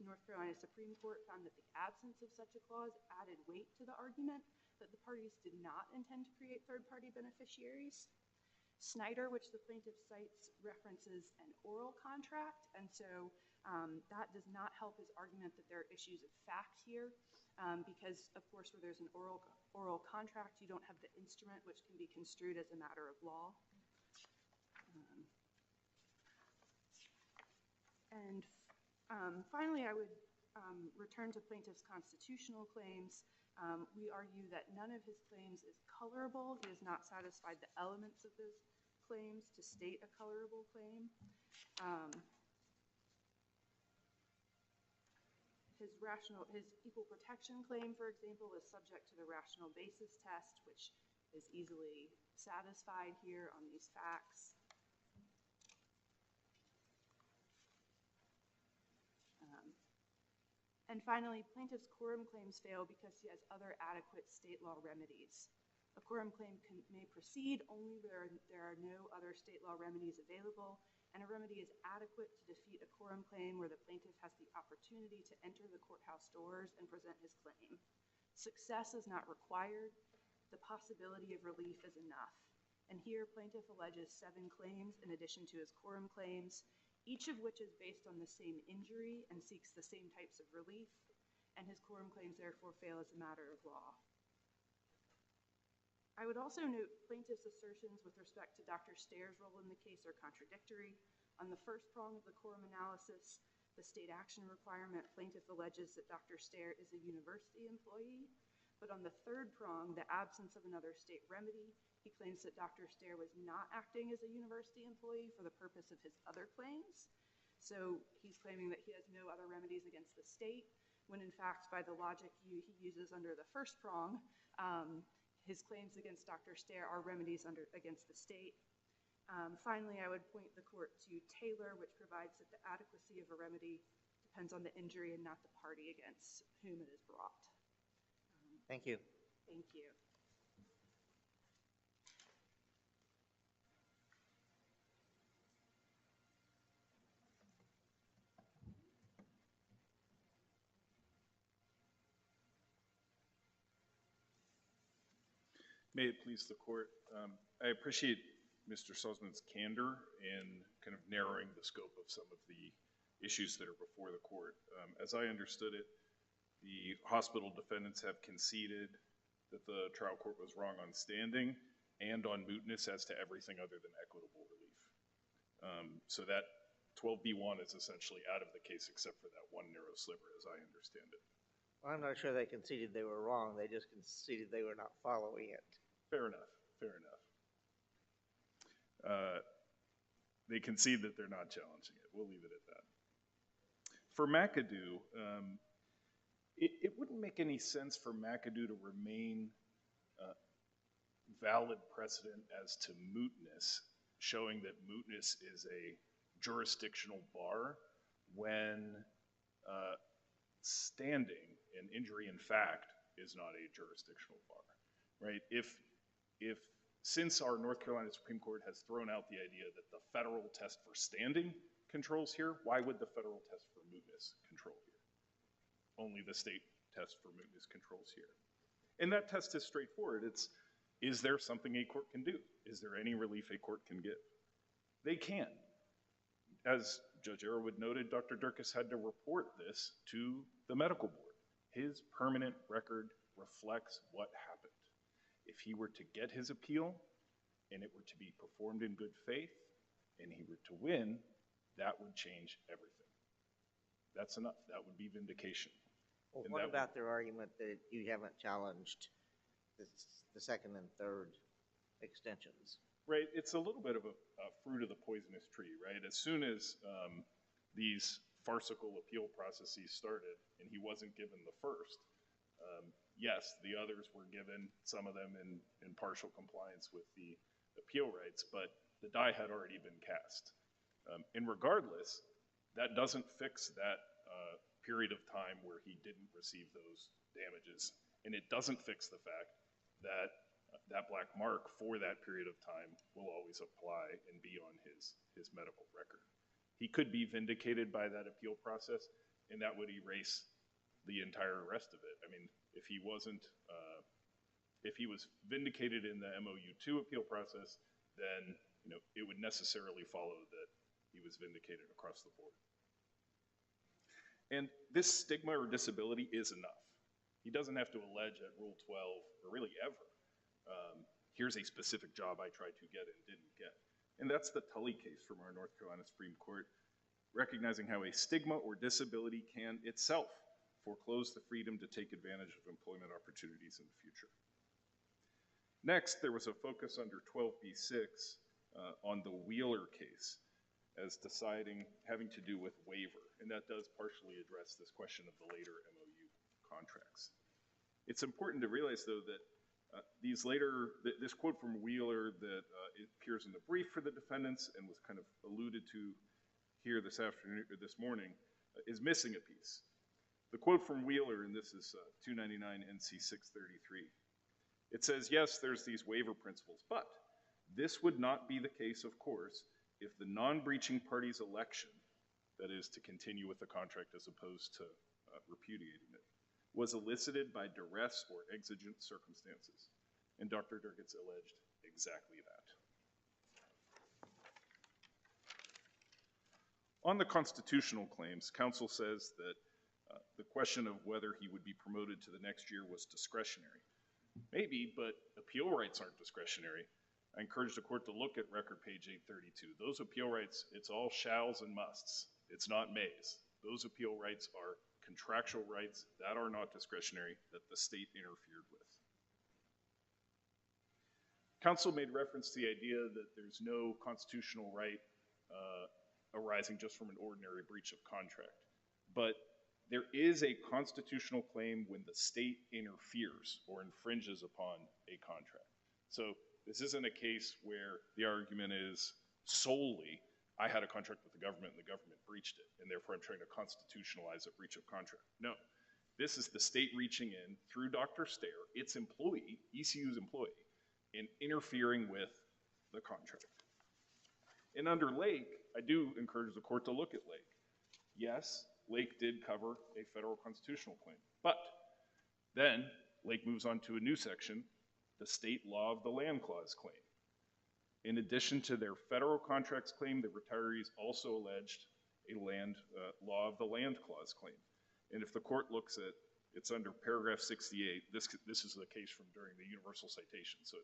North Carolina Supreme Court found that the absence of such a clause added weight to the argument that the parties did not intend to create third-party beneficiaries. Snyder, which the plaintiff cites, references an oral contract, and so that does not help his argument that there are issues of fact here, because, of course, where there's an oral contract, you don't have the instrument, which can be construed as a matter of law. And finally, I would return to plaintiff's constitutional claims. We argue that none of his claims is colorable. He has not satisfied the elements of those claims to state a colorable claim. His equal protection claim, for example, is subject to the rational basis test, which is easily satisfied here on these facts. And finally, plaintiff's quorum claims fail because he has other adequate state law remedies. A quorum claim may proceed only where there are no other state law remedies available, and a remedy is adequate to defeat a quorum claim where the plaintiff has the opportunity to enter the courthouse doors and present his claim. Success is not required. The possibility of relief is enough. And here, plaintiff alleges 7 claims in addition to his quorum claims, each of which is based on the same injury and seeks the same types of relief, and his quorum claims therefore fail as a matter of law. I would also note plaintiff's assertions with respect to Dr. Stair's role in the case are contradictory. On the first prong of the quorum analysis, the state action requirement, plaintiff alleges that Dr. Stair is a university employee, but on the third prong, the absence of another state remedy, he claims that Dr. Stair was not acting as a university employee for the purpose of his other claims. So he's claiming that he has no other remedies against the state, when in fact, by the logic he uses under the first prong, his claims against Dr. Stair are remedies against the state. Finally, I would point the court to Taylor, which provides that the adequacy of a remedy depends on the injury and not the party against whom it is brought. Thank you. Thank you. May it please the court. I appreciate Mr. Sussman's candor in kind of narrowing the scope of some of the issues that are before the court. As I understood it, the hospital defendants have conceded that the trial court was wrong on standing and on mootness as to everything other than equitable relief. So that 12b1 is essentially out of the case except for that one narrow sliver, as I understand it. Well, I'm not sure they conceded they were wrong. They just conceded they were not following it. Fair enough, fair enough. They concede that they're not challenging it. We'll leave it at that. For McAdoo, It wouldn't make any sense for McAdoo to remain valid precedent as to mootness, showing that mootness is a jurisdictional bar when standing and injury in fact is not a jurisdictional bar, right? If since our North Carolina Supreme Court has thrown out the idea that the federal test for standing controls here, why would the federal test for mootness control here? Only the state test for mootness controls here. And that test is straightforward. It's, is there something a court can do? Is there any relief a court can give? They can. As Judge Arrowood noted, Dr. Derkits had to report this to the medical board. His permanent record reflects what happened. If he were to get his appeal and it were to be performed in good faith and he were to win, that would change everything. That's enough. That would be vindication. Well, And what that about their argument that you haven't challenged the second and third extensions? Right, it's a little bit of a fruit of the poisonous tree, right? As soon as these farcical appeal processes started and he wasn't given the first, yes, the others were given, some of them in partial compliance with the appeal rights, but the die had already been cast. And regardless, that doesn't fix that period of time where he didn't receive those damages. And it doesn't fix the fact that that black mark for that period of time will always apply and be on his medical record. He could be vindicated by that appeal process, and that would erase the entire rest of it. I mean, if he wasn't, if he was vindicated in the MOU2 appeal process, then it would necessarily follow that he was vindicated across the board. And this stigma or disability is enough. He doesn't have to allege at Rule 12, or really ever, here's a specific job I tried to get and didn't get. And that's the Tully case from our North Carolina Supreme Court, recognizing how a stigma or disability can itself foreclose the freedom to take advantage of employment opportunities in the future. Next, there was a focus under 12b-6 on the Wheeler case as deciding, having to do with waiver. And that does partially address this question of the later MOU contracts. It's important to realize, though, that this quote from Wheeler that appears in the brief for the defendants and was kind of alluded to here this afternoon or this morning is missing a piece. The quote from Wheeler, and this is 299 NC 633, it says, yes, there's these waiver principles, but this would not be the case, of course, if the non-breaching party's election, that is to continue with the contract as opposed to repudiating it, was elicited by duress or exigent circumstances. And Dr. Derkits alleged exactly that. On the constitutional claims, counsel says that the question of whether he would be promoted to the next year was discretionary. Maybe, but appeal rights aren't discretionary. I encourage the court to look at record page 832. Those appeal rights, it's all shalls and musts. It's not mays. Those appeal rights are contractual rights that are not discretionary, that the state interfered with. Counsel made reference to the idea that there's no constitutional right arising just from an ordinary breach of contract. But there is a constitutional claim when the state interferes or infringes upon a contract. So this isn't a case where the argument is solely, I had a contract with the government and the government breached it, and therefore I'm trying to constitutionalize a breach of contract. No, this is the state reaching in through Dr. Stair, its employee, ECU's employee, and interfering with the contract. And under Lake, I do encourage the court to look at Lake. Yes, Lake did cover a federal constitutional claim, but then Lake moves on to a new section, the state law of the land clause claim. In addition to their federal contracts claim, the retirees also alleged a law of the land clause claim. And if the court looks at, it's under paragraph 68, this is the case from during the universal citation, so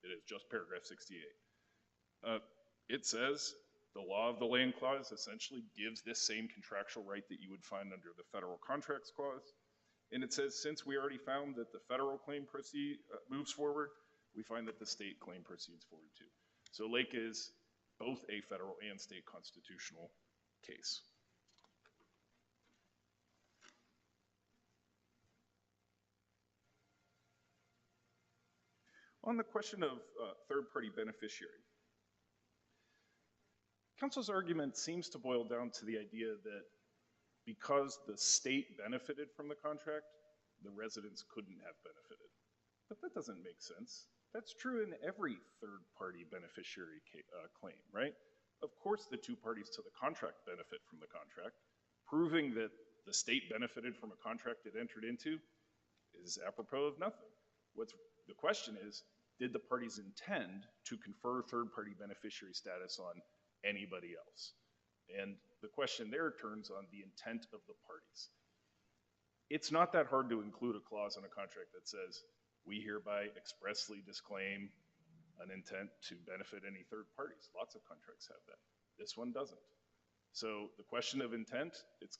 it is just paragraph 68. It says the law of the land clause essentially gives this same contractual right that you would find under the federal contracts clause. And it says, since we already found that the federal claim moves forward, we find that the state claim proceeds forward too. So Lake is both a federal and state constitutional case. On the question of third-party beneficiary, counsel's argument seems to boil down to the idea that because the state benefited from the contract, the residents couldn't have benefited. But that doesn't make sense. That's true in every third-party beneficiary claim, right? Of course the two parties to the contract benefit from the contract. Proving that the state benefited from a contract it entered into is apropos of nothing. The question is, did the parties intend to confer third-party beneficiary status on anybody else? And the question there turns on the intent of the parties. It's not that hard to include a clause in a contract that says, we hereby expressly disclaim an intent to benefit any third parties. Lots of contracts have that. This one doesn't. So the question of intent, it's,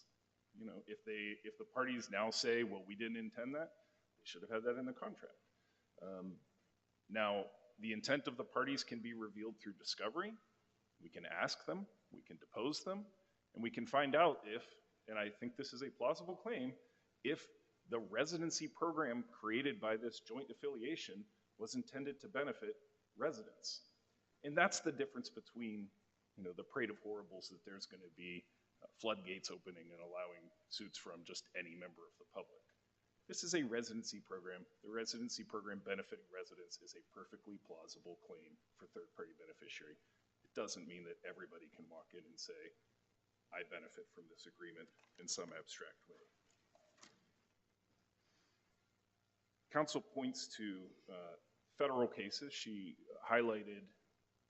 you know, if the parties now say, well, we didn't intend that, they should have had that in the contract. Now, the intent of the parties can be revealed through discovery. We can ask them, we can depose them, and we can find out if, and I think this is a plausible claim, if the residency program created by this joint affiliation was intended to benefit residents. And that's the difference between, you know, the parade of horribles that there's going to be floodgates opening and allowing suits from just any member of the public. This is a residency program. The residency program benefiting residents is a perfectly plausible claim for third-party beneficiary. It doesn't mean that everybody can walk in and say, I benefit from this agreement in some abstract way. Counsel points to federal cases. She highlighted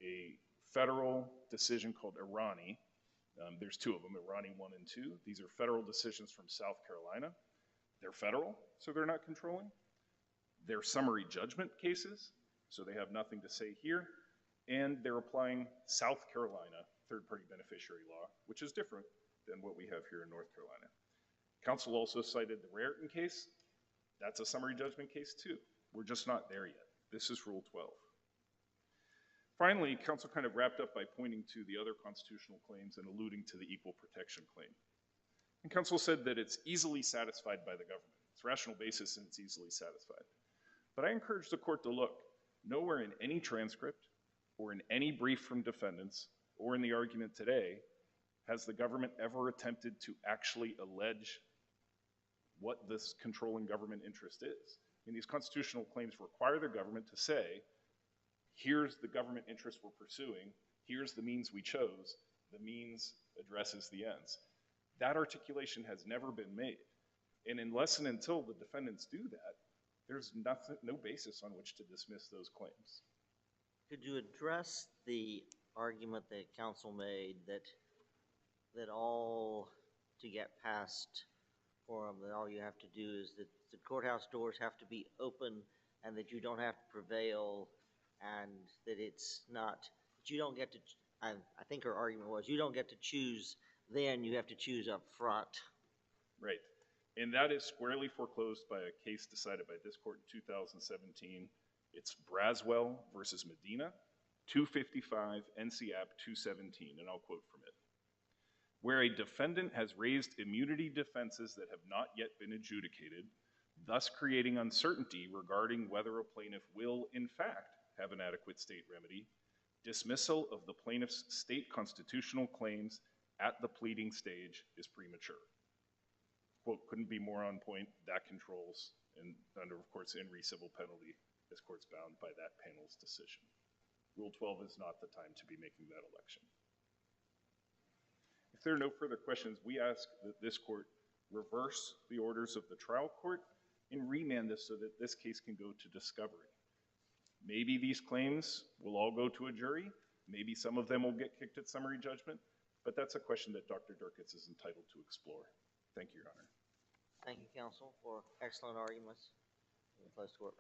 a federal decision called Irani. There's two of them, Irani 1 and 2. These are federal decisions from South Carolina. They're federal, so they're not controlling. They're summary judgment cases, so they have nothing to say here. And they're applying South Carolina third-party beneficiary law, which is different than what we have here in North Carolina. Counsel also cited the Raritan case. That's a summary judgment case too. We're just not there yet. This is Rule 12. Finally, counsel kind of wrapped up by pointing to the other constitutional claims and alluding to the equal protection claim. And counsel said that it's easily satisfied by the government. It's rational basis and it's easily satisfied. But I encourage the court to look. Nowhere in any transcript or in any brief from defendants or in the argument today has the government ever attempted to actually allege what this controlling government interest is. And these constitutional claims require the government to say, here's the government interest we're pursuing, here's the means we chose, the means addresses the ends. That articulation has never been made. And unless and until the defendants do that, there's no basis on which to dismiss those claims. Could you address the argument that counsel made that all to get past quorum, that all you have to do is that the courthouse doors have to be open and that you don't have to prevail and that it's not, that you don't get to, I think her argument was, you don't get to choose then, you have to choose up front. Right. And that is squarely foreclosed by a case decided by this court in 2017. It's Braswell versus Medina, 255 NCAP 217, and I'll quote from it. Where a defendant has raised immunity defenses that have not yet been adjudicated, thus creating uncertainty regarding whether a plaintiff will, in fact, have an adequate state remedy, dismissal of the plaintiff's state constitutional claims at the pleading stage is premature. Quote, couldn't be more on point, that controls, and under, of course, in civil penalty, this court's bound by that panel's decision. Rule 12 is not the time to be making that election. If there are no further questions, we ask that this court reverse the orders of the trial court and remand this so that this case can go to discovery. Maybe these claims will all go to a jury, maybe some of them will get kicked at summary judgment, but that's a question that Dr. Derkits is entitled to explore. Thank you, Your Honor. Thank you, counsel, for excellent arguments. Close to work.